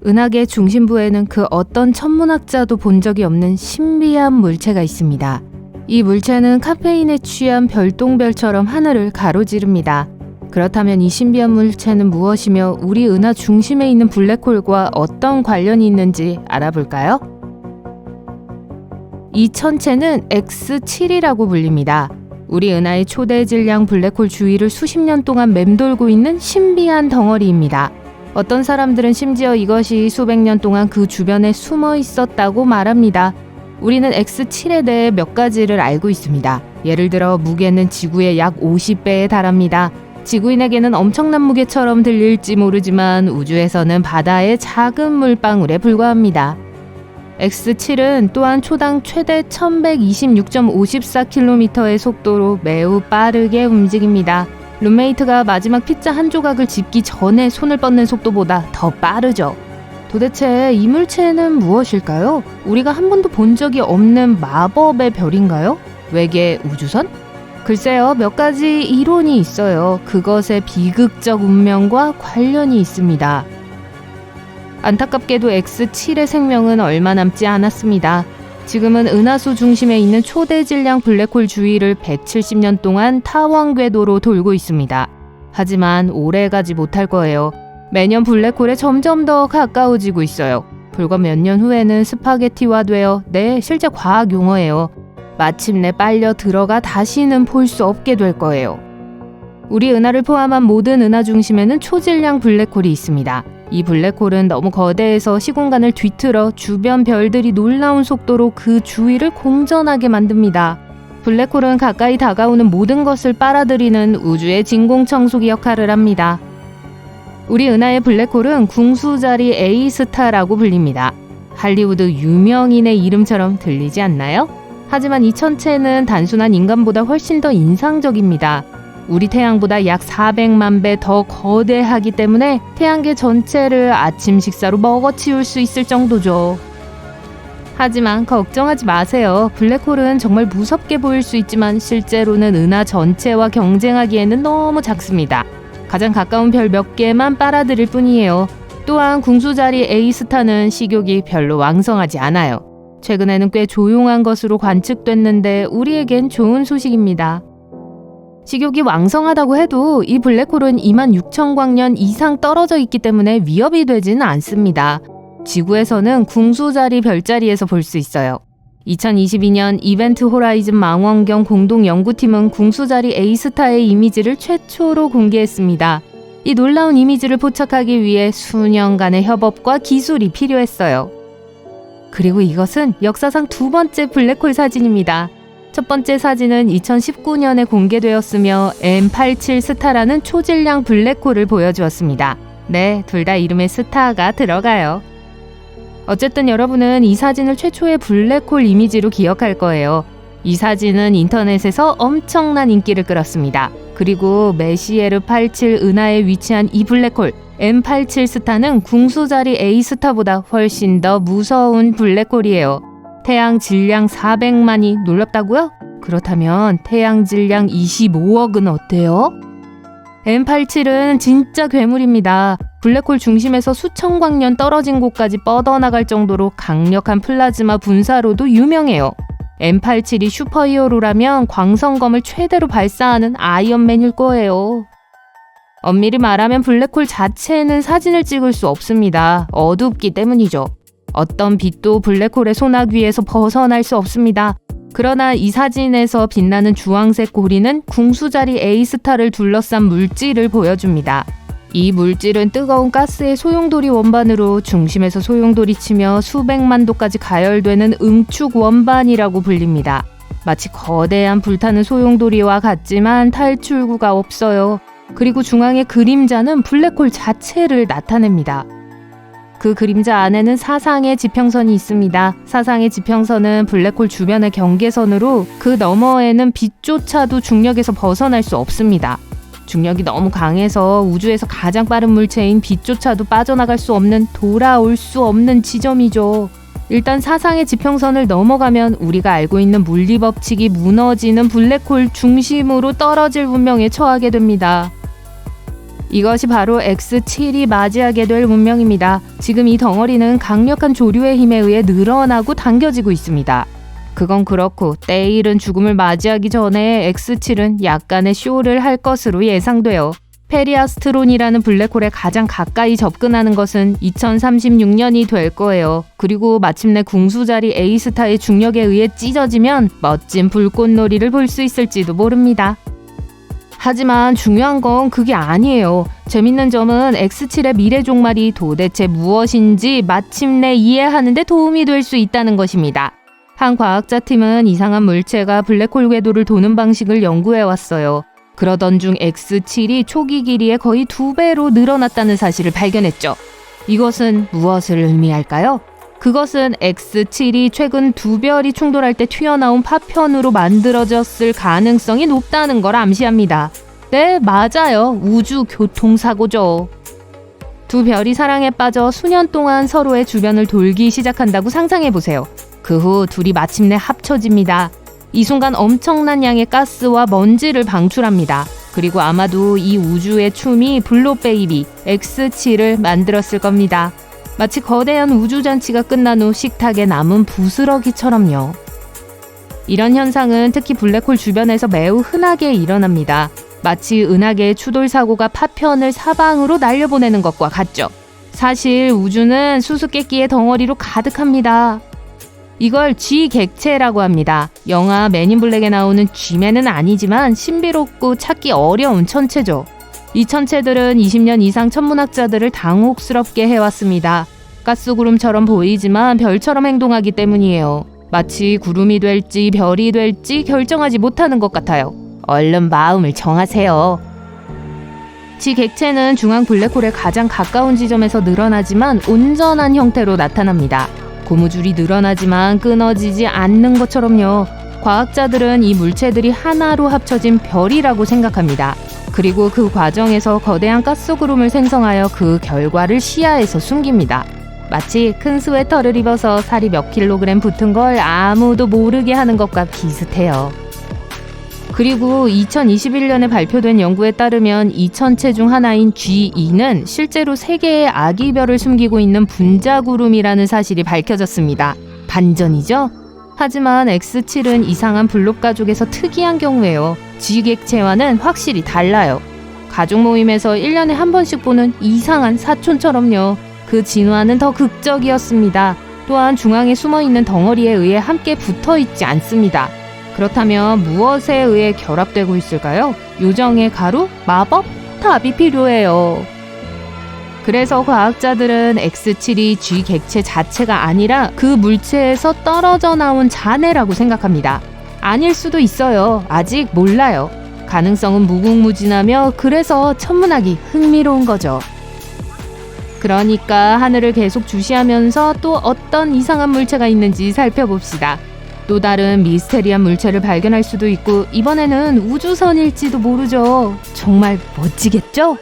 은하계 중심부에는 그 어떤 천문학자도 본 적이 없는 신비한 물체가 있습니다. 이 물체는 카페인에 취한 별똥별처럼 하늘을 가로지릅니다. 그렇다면 이 신비한 물체는 무엇이며 우리 은하 중심에 있는 블랙홀과 어떤 관련이 있는지 알아볼까요? 이 천체는 X7이라고 불립니다. 우리 은하의 초대 질량 블랙홀 주위를 수십 년 동안 맴돌고 있는 신비한 덩어리입니다. 어떤 사람들은 심지어 이것이 수백 년 동안 그 주변에 숨어 있었다고 말합니다. 우리는 X7에 대해 몇 가지를 알고 있습니다. 예를 들어 무게는 지구의 약 50배에 달합니다. 지구인에게는 엄청난 무게처럼 들릴지 모르지만 우주에서는 바다의 작은 물방울에 불과합니다. X7은 또한 초당 최대 1126.54km의 속도로 매우 빠르게 움직입니다. 룸메이트가 마지막 피자 한 조각을 집기 전에 손을 뻗는 속도보다 더 빠르죠. 도대체 이 물체는 무엇일까요? 우리가 한 번도 본 적이 없는 마법의 별인가요? 외계 우주선? 글쎄요, 몇 가지 이론이 있어요. 그것의 비극적 운명과 관련이 있습니다. 안타깝게도 X7의 생명은 얼마 남지 않았습니다. 지금은 은하수 중심에 있는 초대 질량 블랙홀 주위를 170년 동안 타원 궤도로 돌고 있습니다. 하지만 오래 가지 못할 거예요. 매년 블랙홀에 점점 더 가까워지고 있어요. 불과 몇 년 후에는 스파게티화되어, 네, 실제 과학 용어예요. 마침내 빨려 들어가 다시는 볼 수 없게 될 거예요. 우리 은하를 포함한 모든 은하 중심에는 초질량 블랙홀이 있습니다. 이 블랙홀은 너무 거대해서 시공간을 뒤틀어 주변 별들이 놀라운 속도로 그 주위를 공전하게 만듭니다. 블랙홀은 가까이 다가오는 모든 것을 빨아들이는 우주의 진공청소기 역할을 합니다. 우리 은하의 블랙홀은 궁수자리 A스타라고 불립니다. 할리우드 유명인의 이름처럼 들리지 않나요? 하지만 이 천체는 단순한 인간보다 훨씬 더 인상적입니다. 우리 태양보다 약 400만 배 더 거대하기 때문에 태양계 전체를 아침 식사로 먹어치울 수 있을 정도죠. 하지만 걱정하지 마세요. 블랙홀은 정말 무섭게 보일 수 있지만 실제로는 은하 전체와 경쟁하기에는 너무 작습니다. 가장 가까운 별 몇 개만 빨아들일 뿐이에요. 또한 궁수자리 A스타는 식욕이 별로 왕성하지 않아요. 최근에는 꽤 조용한 것으로 관측됐는데 우리에겐 좋은 소식입니다. 식욕이 왕성하다고 해도 이 블랙홀은 26,000광년 이상 떨어져 있기 때문에 위협이 되지는 않습니다. 지구에서는 궁수자리 별자리에서 볼 수 있어요. 2022년 이벤트 호라이즌 망원경 공동연구팀은 궁수자리 A스타의 이미지를 최초로 공개했습니다. 이 놀라운 이미지를 포착하기 위해 수년간의 협업과 기술이 필요했어요. 그리고 이것은 역사상 두 번째 블랙홀 사진입니다. 첫 번째 사진은 2019년에 공개되었으며 M87 스타라는 초질량 블랙홀을 보여주었습니다. 네, 둘 다 이름에 스타가 들어가요. 어쨌든 여러분은 이 사진을 최초의 블랙홀 이미지로 기억할 거예요. 이 사진은 인터넷에서 엄청난 인기를 끌었습니다. 그리고 메시에르 87 은하에 위치한 이 블랙홀 M87 스타는 궁수자리 A스타보다 훨씬 더 무서운 블랙홀이에요. 태양 질량 400만이 놀랍다고요? 그렇다면 태양 질량 25억은 어때요? M87은 진짜 괴물입니다. 블랙홀 중심에서 수천 광년 떨어진 곳까지 뻗어나갈 정도로 강력한 플라즈마 분사로도 유명해요. M87이 슈퍼히어로라면 광선검을 최대로 발사하는 아이언맨일 거예요. 엄밀히 말하면 블랙홀 자체는 사진을 찍을 수 없습니다. 어둡기 때문이죠. 어떤 빛도 블랙홀의 소나귀에서 벗어날 수 없습니다. 그러나 이 사진에서 빛나는 주황색 고리는 궁수자리 A스타를 둘러싼 물질을 보여줍니다. 이 물질은 뜨거운 가스의 소용돌이 원반으로 중심에서 소용돌이 치며 수백만 도까지 가열되는 응축 원반이라고 불립니다. 마치 거대한 불타는 소용돌이와 같지만 탈출구가 없어요. 그리고 중앙의 그림자는 블랙홀 자체를 나타냅니다. 그 그림자 안에는 사상의 지평선이 있습니다. 사상의 지평선은 블랙홀 주변의 경계선으로 그 너머에는 빛조차도 중력에서 벗어날 수 없습니다. 중력이 너무 강해서 우주에서 가장 빠른 물체인 빛조차도 빠져나갈 수 없는 돌아올 수 없는 지점이죠. 일단 사상의 지평선을 넘어가면 우리가 알고 있는 물리법칙이 무너지는 블랙홀 중심으로 떨어질 운명에 처하게 됩니다. 이것이 바로 X7이 맞이하게 될 운명입니다. 지금 이 덩어리는 강력한 조류의 힘에 의해 늘어나고 당겨지고 있습니다. 그건 그렇고 때일은 죽음을 맞이하기 전에 X7은 약간의 쇼를 할 것으로 예상돼요. 페리아스트론이라는 블랙홀에 가장 가까이 접근하는 것은 2036년이 될 거예요. 그리고 마침내 궁수자리 A스타의 중력에 의해 찢어지면 멋진 불꽃놀이를 볼 수 있을지도 모릅니다. 하지만 중요한 건 그게 아니에요. 재밌는 점은 X7의 미래 종말이 도대체 무엇인지 마침내 이해하는 데 도움이 될 수 있다는 것입니다. 한 과학자팀은 이상한 물체가 블랙홀 궤도를 도는 방식을 연구해왔어요. 그러던 중 X7이 초기 길이의 거의 2배로 늘어났다는 사실을 발견했죠. 이것은 무엇을 의미할까요? 그것은 X7이 최근 두 별이 충돌할 때 튀어나온 파편으로 만들어졌을 가능성이 높다는 걸 암시합니다. 네, 맞아요. 우주 교통사고죠. 두 별이 사랑에 빠져 수년 동안 서로의 주변을 돌기 시작한다고 상상해보세요. 그 후 둘이 마침내 합쳐집니다. 이 순간 엄청난 양의 가스와 먼지를 방출합니다. 그리고 아마도 이 우주의 춤이 블루베이비 X7을 만들었을 겁니다. 마치 거대한 우주잔치가 끝난 후 식탁에 남은 부스러기처럼요. 이런 현상은 특히 블랙홀 주변에서 매우 흔하게 일어납니다. 마치 은하계의 추돌 사고가 파편을 사방으로 날려보내는 것과 같죠. 사실 우주는 수수께끼의 덩어리로 가득합니다. 이걸 G객체라고 합니다. 영화 맨인블랙에 나오는 G맨은 아니지만 신비롭고 찾기 어려운 천체죠. 이 천체들은 20년 이상 천문학자들을 당혹스럽게 해왔습니다. 가스구름처럼 보이지만 별처럼 행동하기 때문이에요. 마치 구름이 될지 별이 될지 결정하지 못하는 것 같아요. 얼른 마음을 정하세요. G객체는 중앙 블랙홀에 가장 가까운 지점에서 늘어나지만 온전한 형태로 나타납니다. 고무줄이 늘어나지만 끊어지지 않는 것처럼요. 과학자들은 이 물체들이 하나로 합쳐진 별이라고 생각합니다. 그리고 그 과정에서 거대한 가스구름을 생성하여 그 결과를 시야에서 숨깁니다. 마치 큰 스웨터를 입어서 살이 몇 킬로그램 붙은 걸 아무도 모르게 하는 것과 비슷해요. 그리고 2021년에 발표된 연구에 따르면 이 천체 중 하나인 G2는 실제로 3개의 아기별을 숨기고 있는 분자구름이라는 사실이 밝혀졌습니다. 반전이죠? 하지만 X7은 이상한 블록 가족에서 특이한 경우예요. G객체와는 확실히 달라요. 가족 모임에서 1년에 한 번씩 보는 이상한 사촌처럼요. 그 진화는 더 극적이었습니다. 또한 중앙에 숨어있는 덩어리에 의해 함께 붙어있지 않습니다. 그렇다면 무엇에 의해 결합되고 있을까요? 요정의 가루? 마법? 답이 필요해요. 그래서 과학자들은 X7이 G객체 자체가 아니라 그 물체에서 떨어져 나온 잔해라고 생각합니다. 아닐 수도 있어요. 아직 몰라요. 가능성은 무궁무진하며 그래서 천문학이 흥미로운 거죠. 그러니까 하늘을 계속 주시하면서 또 어떤 이상한 물체가 있는지 살펴봅시다. 또 다른 미스테리한 물체를 발견할 수도 있고 이번에는 우주선일지도 모르죠. 정말 멋지겠죠?